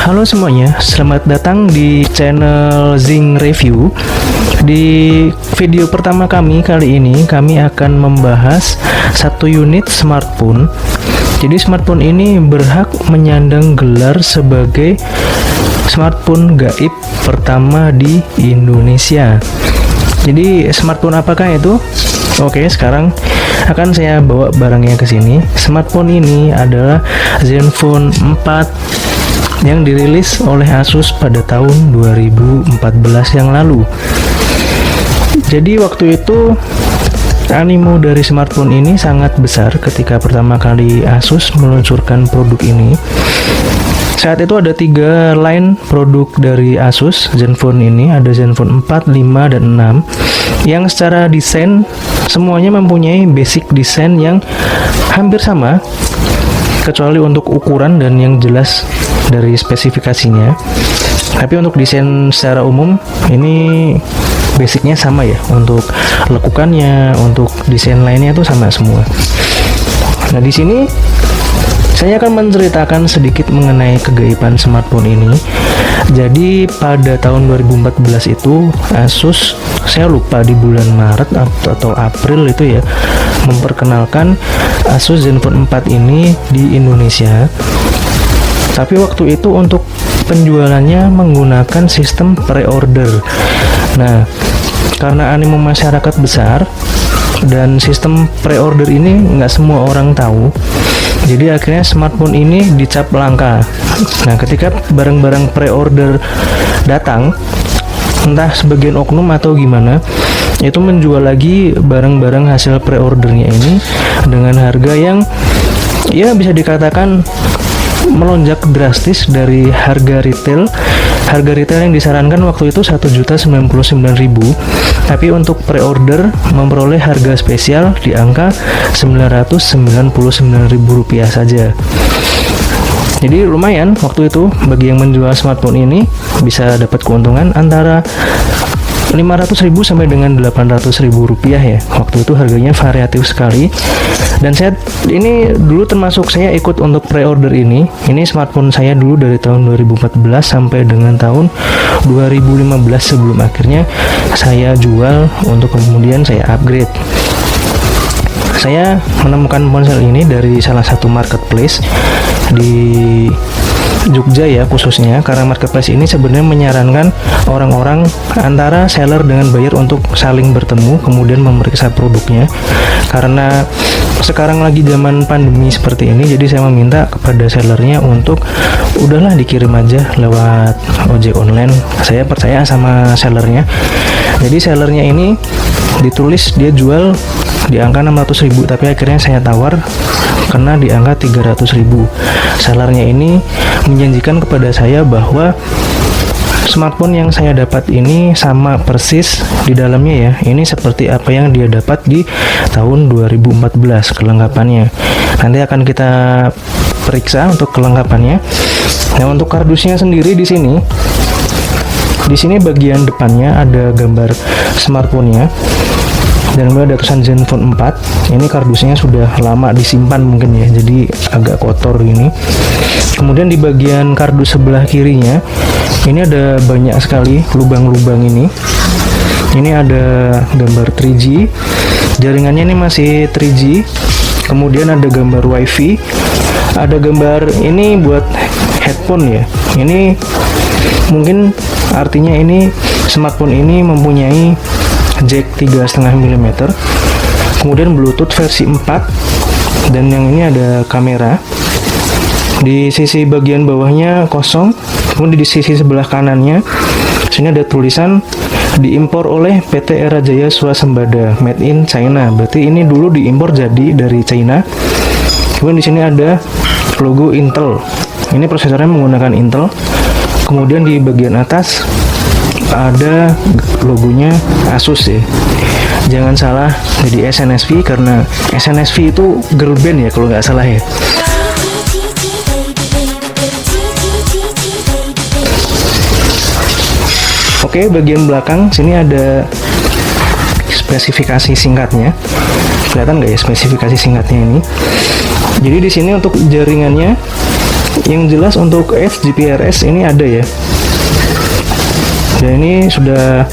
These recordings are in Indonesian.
Halo semuanya, selamat datang di channel Zing Review. Di video pertama kami kali ini, kami akan membahas satu unit smartphone. Jadi smartphone ini berhak menyandang gelar sebagai smartphone gaib pertama di Indonesia. Jadi smartphone apakah itu? Oke, sekarang akan saya bawa barangnya ke sini. Smartphone ini adalah Zenfone 4 yang dirilis oleh Asus pada tahun 2014 yang lalu. Jadi waktu itu animo dari smartphone ini sangat besar ketika pertama kali Asus meluncurkan produk ini. Saat itu ada 3 line produk dari Asus Zenfone ini, ada Zenfone 4, 5, dan 6 yang secara desain semuanya mempunyai basic desain yang hampir sama kecuali untuk ukuran dan yang jelas dari spesifikasinya. Tapi untuk desain secara umum ini basicnya sama ya, untuk lekukannya, untuk desain lainnya itu sama semua. Nah, di sini saya akan menceritakan sedikit mengenai kegaiban smartphone ini. Jadi pada tahun 2014 itu Asus, saya lupa di bulan Maret atau April itu ya, memperkenalkan Asus Zenfone 4 ini di Indonesia. Tapi waktu itu untuk penjualannya menggunakan sistem pre-order. Nah, karena animo masyarakat besar dan sistem pre-order ini nggak semua orang tahu, jadi akhirnya smartphone ini dicap langka. Nah, ketika barang-barang pre-order datang, entah sebagian oknum atau gimana, itu menjual lagi barang-barang hasil pre-ordernya ini dengan harga yang ya bisa dikatakan melonjak drastis dari harga retail. Harga retail yang disarankan waktu itu 1.099.000, tapi untuk pre-order memperoleh harga spesial di angka Rp999.000 saja. Jadi lumayan waktu itu bagi yang menjual smartphone ini, bisa dapat keuntungan antara 500.000 sampai dengan 800.000 rupiah ya. Waktu itu harganya variatif sekali. Dan saya ini dulu termasuk saya ikut untuk pre-order ini. Ini smartphone saya dulu dari tahun 2014 sampai dengan tahun 2015 sebelum akhirnya saya jual untuk kemudian saya upgrade. Saya menemukan ponsel ini dari salah satu marketplace di Jogja ya khususnya, karena marketplace ini sebenarnya menyarankan orang-orang antara seller dengan buyer untuk saling bertemu kemudian memeriksa produknya. Karena sekarang lagi zaman pandemi seperti ini, jadi saya meminta kepada sellernya untuk udahlah dikirim aja lewat ojek online. Saya percaya sama sellernya. Jadi sellernya ini ditulis dia jual di angka 600.000, tapi akhirnya saya tawar kena di angka 300.000. Sellernya ini menjanjikan kepada saya bahwa smartphone yang saya dapat ini sama persis di dalamnya ya, ini seperti apa yang dia dapat di tahun 2014 kelengkapannya. Nanti akan kita periksa untuk kelengkapannya. Nah, untuk kardusnya sendiri di sini bagian depannya ada gambar smartphone-nya dan kemudian ada tulisan Zenfone 4. Ini kardusnya sudah lama disimpan mungkin ya, jadi agak kotor ini. Kemudian di bagian kardus sebelah kirinya ini ada banyak sekali lubang-lubang ini. Ini ada gambar 3G, jaringannya ini masih 3G. Kemudian ada gambar WiFi, ada gambar ini buat headphone ya. Ini mungkin artinya ini smartphone ini mempunyai jack 3,5 mm, kemudian Bluetooth versi 4, dan yang ini ada kamera. Di sisi bagian bawahnya kosong, kemudian di sisi sebelah kanannya sini ada tulisan diimpor oleh PT Era Jaya Swasembada, made in China. Berarti ini dulu diimpor jadi dari China. Kemudian di sini ada logo Intel. Ini prosesornya menggunakan Intel. Kemudian di bagian atas ada logonya Asus ya. Jangan salah jadi SNSD, karena SNSD itu girl band ya kalau nggak salah ya. Oke, bagian belakang sini ada spesifikasi singkatnya. Kelihatan nggak ya spesifikasi singkatnya ini? Jadi di sini untuk jaringannya Yang jelas untuk Edge GPRS ini ada ya. Dan ini sudah,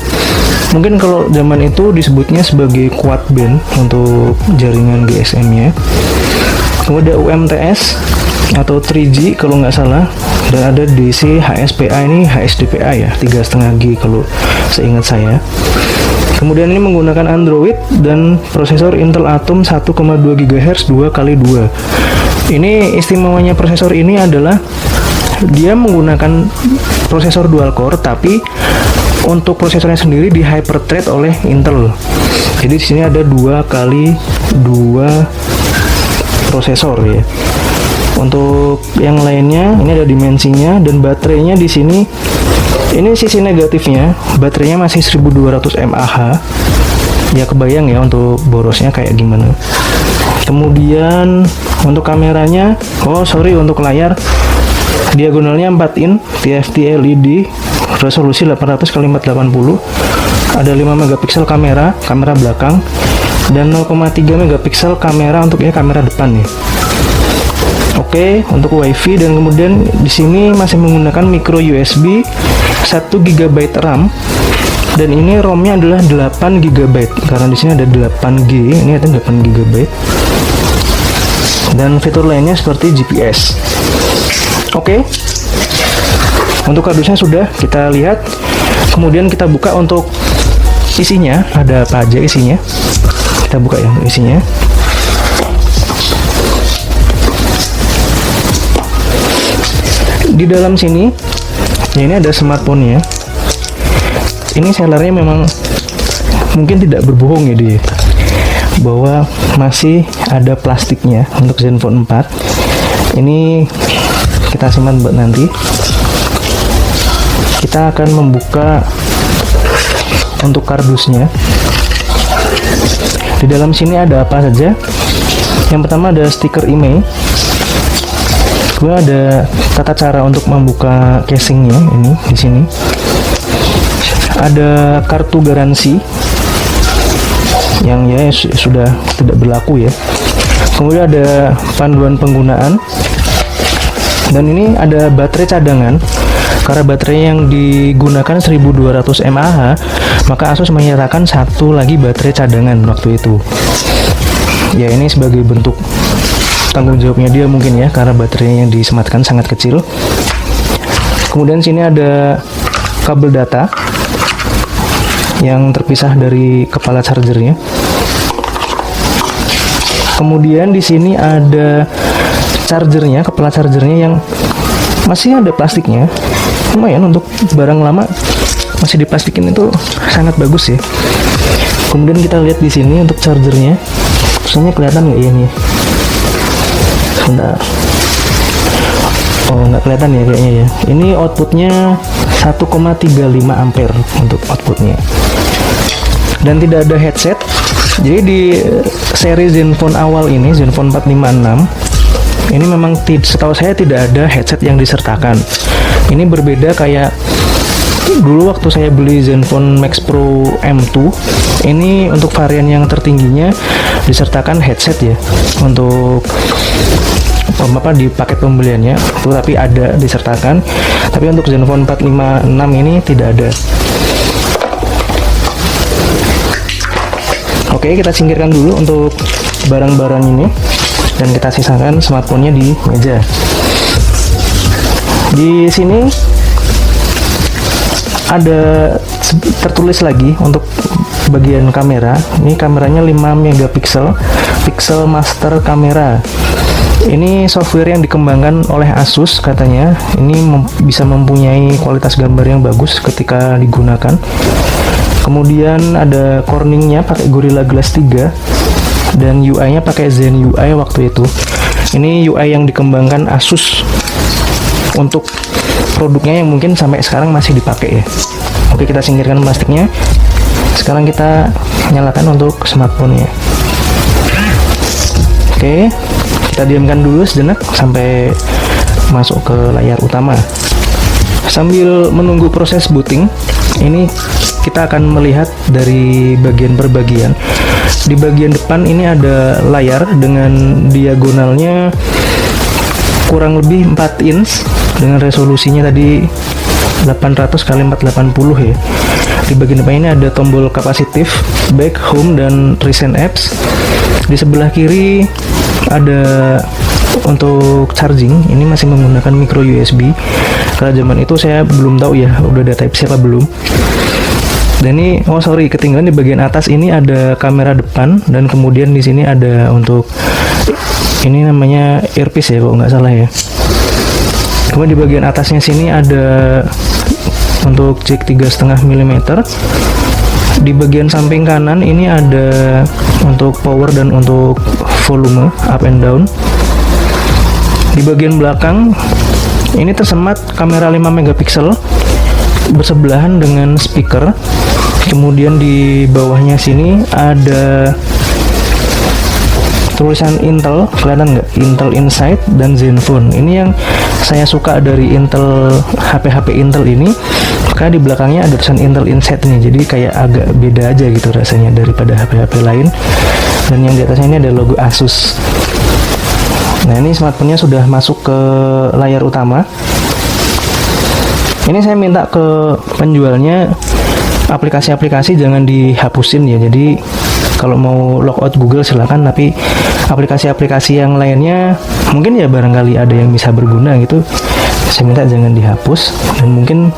mungkin kalau zaman itu disebutnya sebagai quad band untuk jaringan GSM-nya. Kemudian ada UMTS atau 3G kalau nggak salah, dan ada DC HSPA, ini HSDPA ya, 3,5 G kalau seingat saya. Kemudian ini menggunakan Android dan prosesor Intel Atom 1,2 GHz 2x2. Ini istimewanya prosesor ini adalah dia menggunakan prosesor dual core, tapi untuk prosesornya sendiri di hyper-thread oleh Intel. Jadi di sini ada 2x2 prosesor ya. Untuk yang lainnya ini ada dimensinya, dan baterainya di sini, ini sisi negatifnya, baterainya masih 1200 mAh. Ya kebayang ya untuk borosnya kayak gimana. Kemudian untuk kameranya, untuk layar diagonalnya 4 in TFT LED, resolusi 800x480, ada 5 megapiksel kamera belakang, dan 0,3 megapiksel kamera untuk kamera depan nih. Oke, untuk WiFi, dan kemudian di sini masih menggunakan micro USB, 1 GB RAM, dan ini ROM-nya adalah 8 GB karena di sini ada 8G, ini ada 8 GB. Dan fitur lainnya seperti GPS. Oke. Untuk kardusnya sudah kita lihat. Kemudian kita buka untuk isinya, ada apa aja isinya. Kita buka ya untuk isinya. Di dalam sini ya, ini ada smartphone-nya. Ini sellernya memang mungkin tidak berbohong ya dia, bahwa masih ada plastiknya untuk Zenfone 4. Ini kita simpan buat nanti. Kita akan membuka untuk kardusnya. Di dalam sini ada apa saja? Yang pertama ada stiker email. Kedua ada tata cara untuk membuka casingnya, ini di sini. Ada kartu garansi yang ya sudah tidak berlaku ya. Kemudian ada panduan penggunaan, dan ini ada baterai cadangan. Karena baterai yang digunakan 1200 mAh, maka Asus menyerahkan satu lagi baterai cadangan waktu itu. Ya ini sebagai bentuk tanggung jawabnya dia mungkin ya, karena baterainya yang disematkan sangat kecil. Kemudian sini ada kabel data yang terpisah dari kepala chargernya. Kemudian di sini ada chargernya, kepala chargernya yang masih ada plastiknya. Lumayan untuk barang lama masih diplastikin, itu sangat bagus ya. Kemudian kita lihat di sini untuk chargernya, terusnya kelihatan nggak ya ini? Sebentar. Oh, nggak kelihatan ya kayaknya ya. Ini outputnya 1,35 ampere untuk outputnya. Dan tidak ada headset. Jadi di seri Zenfone awal ini, Zenfone 456, ini memang setahu saya tidak ada headset yang disertakan. Ini berbeda kayak dulu waktu saya beli Zenfone Max Pro M2. Ini untuk varian yang tertingginya disertakan headset ya, untuk di paket pembeliannya itu, tapi ada disertakan. Tapi untuk Zenfone 456 ini tidak ada. Oke, kita singkirkan dulu untuk barang-barang ini, dan kita sisakan smartphone-nya di meja. Di sini ada tertulis lagi untuk bagian kamera. Ini kameranya 5 megapiksel, pixel master kamera. Ini software yang dikembangkan oleh Asus katanya. Ini bisa mempunyai kualitas gambar yang bagus ketika digunakan. Kemudian ada Corning-nya pakai Gorilla Glass 3, dan UI-nya pakai Zen UI waktu itu. Ini UI yang dikembangkan Asus untuk produknya yang mungkin sampai sekarang masih dipakai ya. Oke, kita singkirkan plastiknya. Sekarang kita nyalakan untuk smartphone-nya. Oke, kita diamkan dulu sejenak sampai masuk ke layar utama. Sambil menunggu proses booting, ini kita akan melihat dari bagian per bagian. Di bagian depan ini ada layar dengan diagonalnya kurang lebih 4 inch dengan resolusinya tadi 800 x 480 ya. Di bagian depan ini ada tombol kapasitif, back, home, dan recent apps. Di sebelah kiri ada untuk charging. Ini masih menggunakan micro USB. Karena zaman itu saya belum tahu ya udah ada Type-C apa belum. Dan ini ketinggalan di bagian atas ini ada kamera depan, dan kemudian di sini ada untuk ini namanya earpiece ya kalau nggak salah ya. Kemudian di bagian atasnya sini ada untuk jack 3,5 mm. Di bagian samping kanan ini ada untuk power dan untuk volume up and down. Di bagian belakang ini tersemat kamera 5 megapiksel bersebelahan dengan speaker. Kemudian di bawahnya sini ada tulisan Intel, kelihatan nggak? Intel Inside dan Zenfone. Ini yang saya suka dari Intel, HP-HP Intel ini, karena di belakangnya ada tulisan Intel Inside nih, jadi kayak agak beda aja gitu rasanya daripada HP-HP lain. Dan yang di atasnya ini ada logo Asus. Nah, ini smartphone-nya sudah masuk ke layar utama. Ini saya minta ke penjualnya aplikasi-aplikasi jangan dihapusin ya. Jadi kalau mau logout Google silakan, tapi aplikasi-aplikasi yang lainnya mungkin ya barangkali ada yang bisa berguna gitu, saya minta jangan dihapus, dan mungkin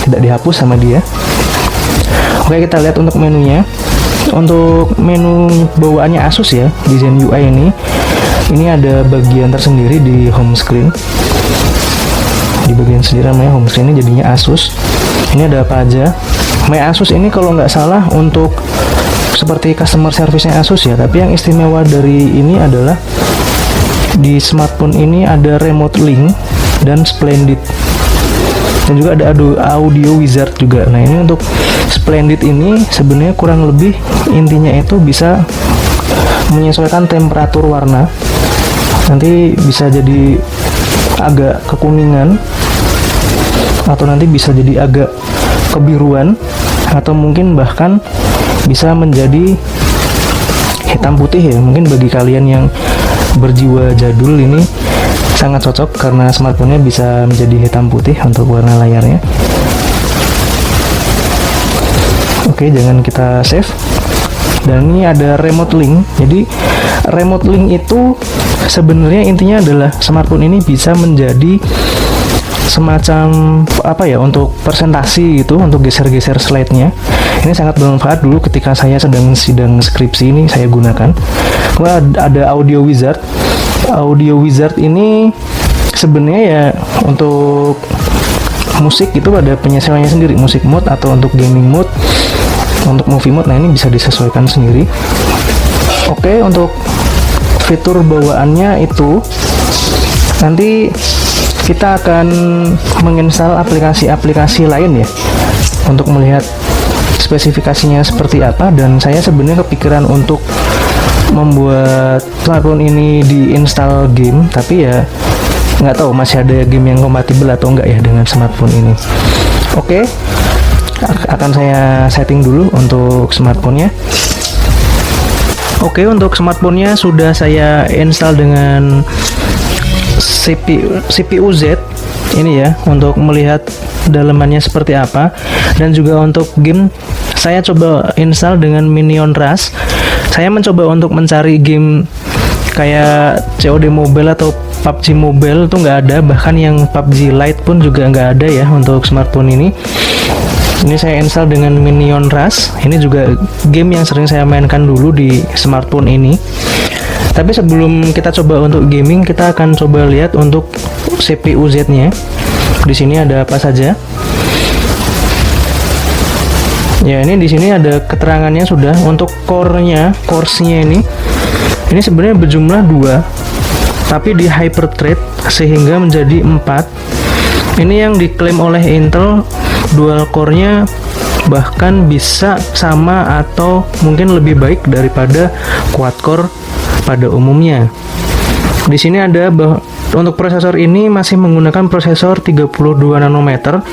tidak dihapus sama dia. Oke, kita lihat untuk menunya. Untuk menu bawaannya Asus ya, di Zen UI ini ada bagian tersendiri di home screen. Di bagian sendiri namanya home screen, ini jadinya Asus. Ini ada apa aja. My Asus ini kalau nggak salah untuk seperti customer service-nya Asus ya, tapi yang istimewa dari ini adalah di smartphone ini ada remote link dan Splendid, dan juga ada audio wizard juga. Nah, ini untuk Splendid ini sebenarnya kurang lebih intinya itu bisa menyesuaikan temperatur warna. Nanti bisa jadi agak kekuningan, atau nanti bisa jadi agak kebiruan, atau mungkin bahkan bisa menjadi hitam putih ya. Mungkin bagi kalian yang berjiwa jadul ini sangat cocok, karena smartphone-nya bisa menjadi hitam putih untuk warna layarnya. Oke, jangan kita save. Dan ini ada remote link. Jadi remote link itu sebenarnya intinya adalah smartphone ini bisa menjadi semacam apa ya, untuk presentasi gitu, untuk geser-geser slide-nya. Ini sangat bermanfaat dulu ketika saya sedang sidang skripsi, ini saya gunakan. Kemudian ada audio wizard. Audio wizard ini sebenarnya ya untuk musik itu ada penyesuaiannya sendiri, musik mode atau untuk gaming mode, untuk movie mode. Nah, ini bisa disesuaikan sendiri. Oke, untuk fitur bawaannya itu nanti kita akan menginstal aplikasi-aplikasi lain ya untuk melihat spesifikasinya seperti apa. Dan saya sebenarnya kepikiran untuk membuat smartphone ini diinstal game, tapi ya nggak tahu masih ada game yang kompatibel atau enggak ya dengan smartphone ini. Oke, akan saya setting dulu untuk smartphone-nya. Oke, untuk smartphone-nya sudah saya install dengan CPU Z ini ya, untuk melihat dalamannya seperti apa. Dan juga untuk game saya coba install dengan Minion Rush. Saya mencoba untuk mencari game kayak COD Mobile atau PUBG Mobile itu nggak ada, bahkan yang PUBG Lite pun juga nggak ada ya untuk smartphone ini. Ini saya install dengan Minion Rush. Ini juga game yang sering saya mainkan dulu di smartphone ini. Tapi sebelum kita coba untuk gaming, kita akan coba lihat untuk CPU Z-nya. Di sini ada apa saja? Ya, ini di sini ada keterangannya sudah. Untuk core-nya ini sebenarnya berjumlah 2, tapi di hyper-thread sehingga menjadi 4. Ini yang diklaim oleh Intel, dual core-nya bahkan bisa sama atau mungkin lebih baik daripada quad core pada umumnya. Di sini ada untuk prosesor ini masih menggunakan prosesor 32 nanometer.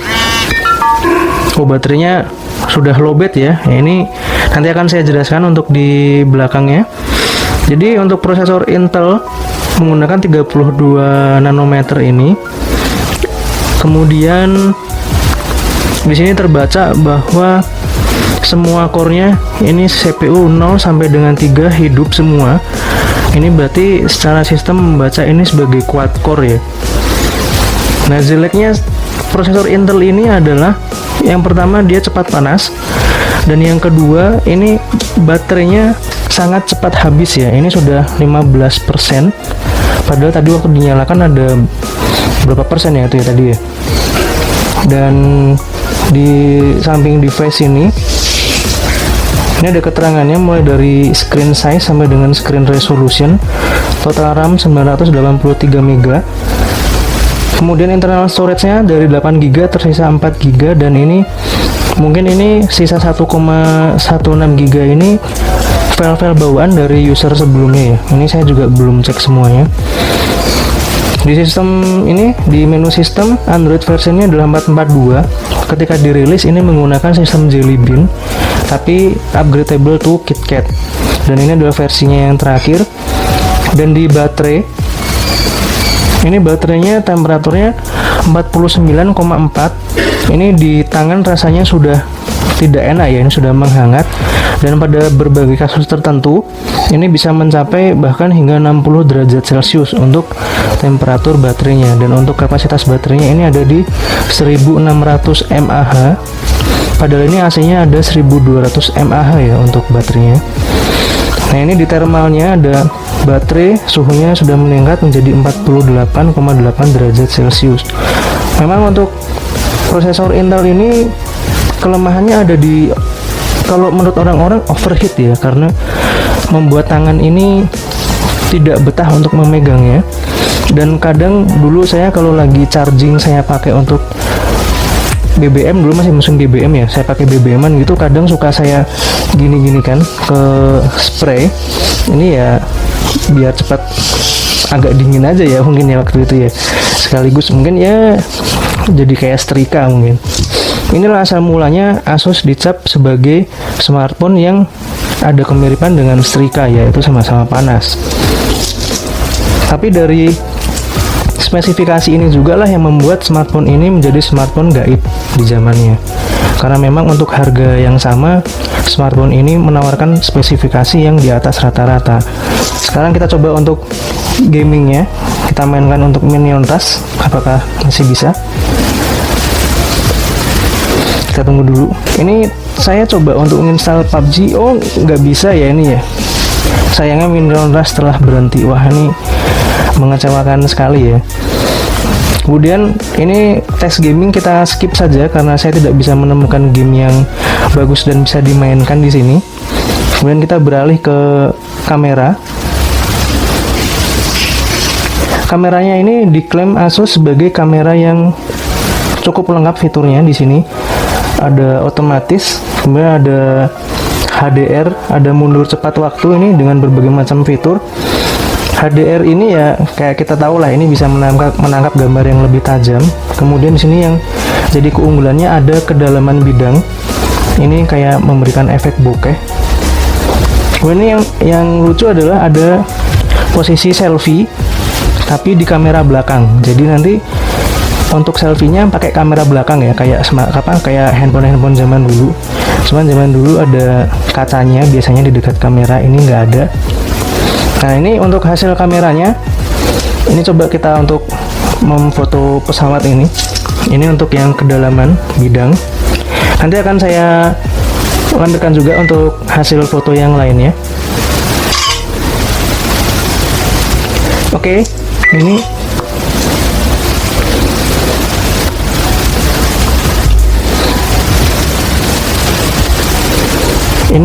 Baterainya sudah lowbat ya. Ini nanti akan saya jelaskan untuk di belakangnya. Jadi untuk prosesor Intel menggunakan 32 nanometer ini. Kemudian di sini terbaca bahwa semua core-nya ini CPU 0 sampai dengan 3 hidup semua. Ini berarti secara sistem membaca ini sebagai quad core ya. Nah, jeleknya prosesor Intel ini adalah yang pertama dia cepat panas, dan yang kedua ini baterainya sangat cepat habis ya. Ini sudah 15%. Padahal tadi waktu dinyalakan ada berapa persen ya itu ya tadi ya. Dan di samping device ini ada keterangannya mulai dari screen size sampai dengan screen resolution. Total RAM 983 MB. Kemudian internal storage-nya dari 8 GB tersisa 4 GB, dan ini mungkin ini sisa 1,16 GB ini file-file bawaan dari user sebelumnya ya. Ini saya juga belum cek semuanya. Di sistem ini, di menu sistem, Android versionnya adalah 442. Ketika dirilis ini menggunakan sistem Jelly Bean, tapi upgradable to KitKat. Dan ini adalah versinya yang terakhir. Dan di baterai, ini baterainya temperaturnya 49,4. Ini di tangan rasanya sudah tidak enak ya, ini sudah menghangat. Dan pada berbagai kasus tertentu ini bisa mencapai bahkan hingga 60 derajat Celcius untuk temperatur baterainya. Dan untuk kapasitas baterainya ini ada di 1600 mAh, padahal ini AC-nya ada 1200 mAh ya untuk baterainya. Nah, ini di thermalnya ada baterai suhunya sudah meningkat menjadi 48,8 derajat Celcius. Memang untuk prosesor Intel ini kelemahannya ada di, kalau menurut orang-orang, overheat ya, karena membuat tangan ini tidak betah untuk memegangnya. Dan kadang dulu saya kalau lagi charging, saya pakai untuk BBM, dulu masih musim BBM ya, saya pakai BBM-an gitu, kadang suka saya gini-gini kan ke spray. Ini ya biar cepat agak dingin aja ya mungkin ya waktu itu ya, sekaligus mungkin ya jadi kayak setrika mungkin. Inilah asal mulanya Asus dicap sebagai smartphone yang ada kemiripan dengan setrika, yaitu sama-sama panas. Tapi dari spesifikasi ini juga lah yang membuat smartphone ini menjadi smartphone gaib di zamannya. Karena memang untuk harga yang sama, smartphone ini menawarkan spesifikasi yang di atas rata-rata. Sekarang kita coba untuk gamingnya, kita mainkan untuk Minion Rush, apakah masih bisa? Kita tunggu dulu. Ini saya coba untuk install PUBG. Oh, nggak bisa ya ini ya. Sayangnya Minion Rush telah berhenti. Wah, ini mengecewakan sekali ya. Kemudian ini tes gaming kita skip saja karena saya tidak bisa menemukan game yang bagus dan bisa dimainkan di sini. Kemudian kita beralih ke kamera. Kameranya ini diklaim Asus sebagai kamera yang cukup lengkap fiturnya di sini. Ada otomatis, kemudian ada HDR, ada mundur cepat waktu ini dengan berbagai macam fitur. HDR ini ya kayak kita tahu lah, ini bisa menangkap gambar yang lebih tajam. Kemudian di sini yang jadi keunggulannya ada kedalaman bidang. Ini kayak memberikan efek bokeh. Kemudian ini yang lucu adalah ada posisi selfie tapi di kamera belakang. Jadi nanti untuk selfie-nya pakai kamera belakang ya, kayak kayak handphone zaman dulu. Cuman zaman dulu ada kacanya biasanya di dekat kamera, ini nggak ada. Nah, ini untuk hasil kameranya. Ini coba kita untuk memfoto pesawat ini. Ini untuk yang kedalaman bidang. Nanti akan saya lampirkan juga untuk hasil foto yang lainnya. Oke, ini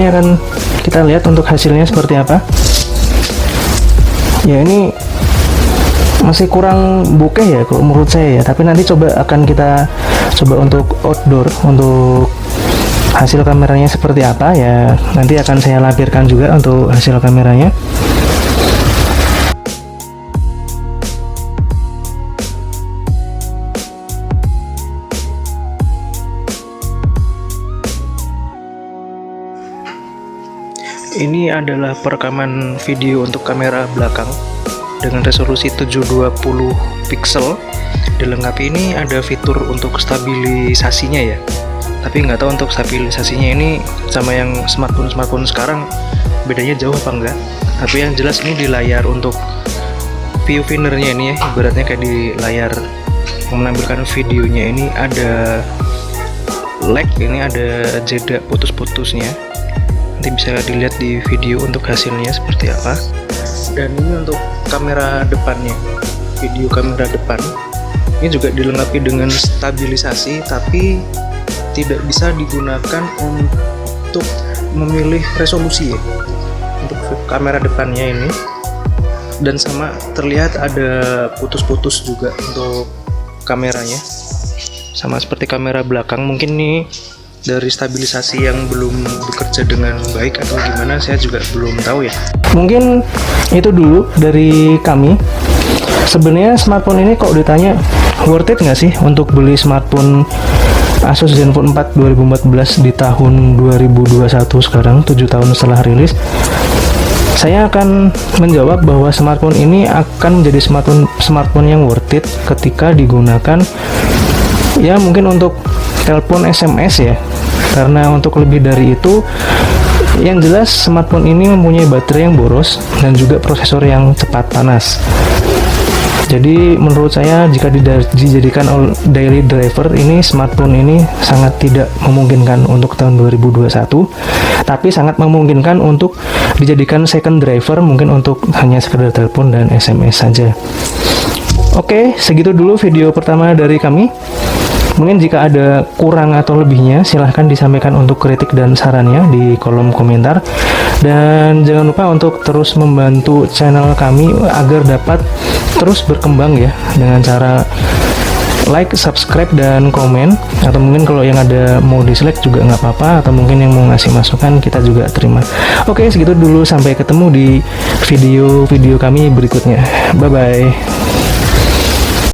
akan kita lihat untuk hasilnya seperti apa. Ya, ini masih kurang bokeh ya kalau menurut saya ya, tapi nanti akan kita coba untuk outdoor, untuk hasil kameranya seperti apa ya, nanti akan saya lampirkan juga untuk hasil kameranya. Ini adalah perekaman video untuk kamera belakang dengan resolusi 720 pixel. Dilengkapi ini ada fitur untuk stabilisasinya ya, tapi nggak tahu untuk stabilisasinya ini sama yang smartphone sekarang bedanya jauh apa enggak. Tapi yang jelas ini di layar untuk viewfindernya ini ya, ibaratnya kayak di layar menampilkan videonya ini ada lag, ini ada jeda putus-putusnya. Nanti bisa dilihat di video untuk hasilnya seperti apa. Dan ini untuk kamera depannya, video kamera depan ini juga dilengkapi dengan stabilisasi, tapi tidak bisa digunakan untuk memilih resolusi ya untuk kamera depannya ini. Dan sama terlihat ada putus-putus juga untuk kameranya, sama seperti kamera belakang. Mungkin nih dari stabilisasi yang belum bekerja dengan baik atau gimana, saya juga belum tahu ya. Mungkin itu dulu dari kami. Sebenarnya smartphone ini kok ditanya worth it nggak sih untuk beli smartphone Asus Zenfone 4 2014 di tahun 2021 sekarang, 7 tahun setelah rilis? Saya akan menjawab bahwa smartphone ini akan menjadi smartphone yang worth it ketika digunakan ya mungkin untuk telepon SMS ya. Karena untuk lebih dari itu, yang jelas smartphone ini mempunyai baterai yang boros dan juga prosesor yang cepat panas. Jadi menurut saya jika dijadikan daily driver, ini smartphone ini sangat tidak memungkinkan untuk tahun 2021, tapi sangat memungkinkan untuk dijadikan second driver, mungkin untuk hanya sekedar telepon dan SMS saja. Oke, segitu dulu video pertama dari kami. Mungkin jika ada kurang atau lebihnya, silahkan disampaikan untuk kritik dan sarannya di kolom komentar. Dan jangan lupa untuk terus membantu channel kami agar dapat terus berkembang ya, dengan cara like, subscribe, dan komen. Atau mungkin kalau yang ada mau dislike juga nggak apa-apa, atau mungkin yang mau ngasih masukan kita juga terima. Oke, segitu dulu, sampai ketemu di video-video kami berikutnya. Bye-bye.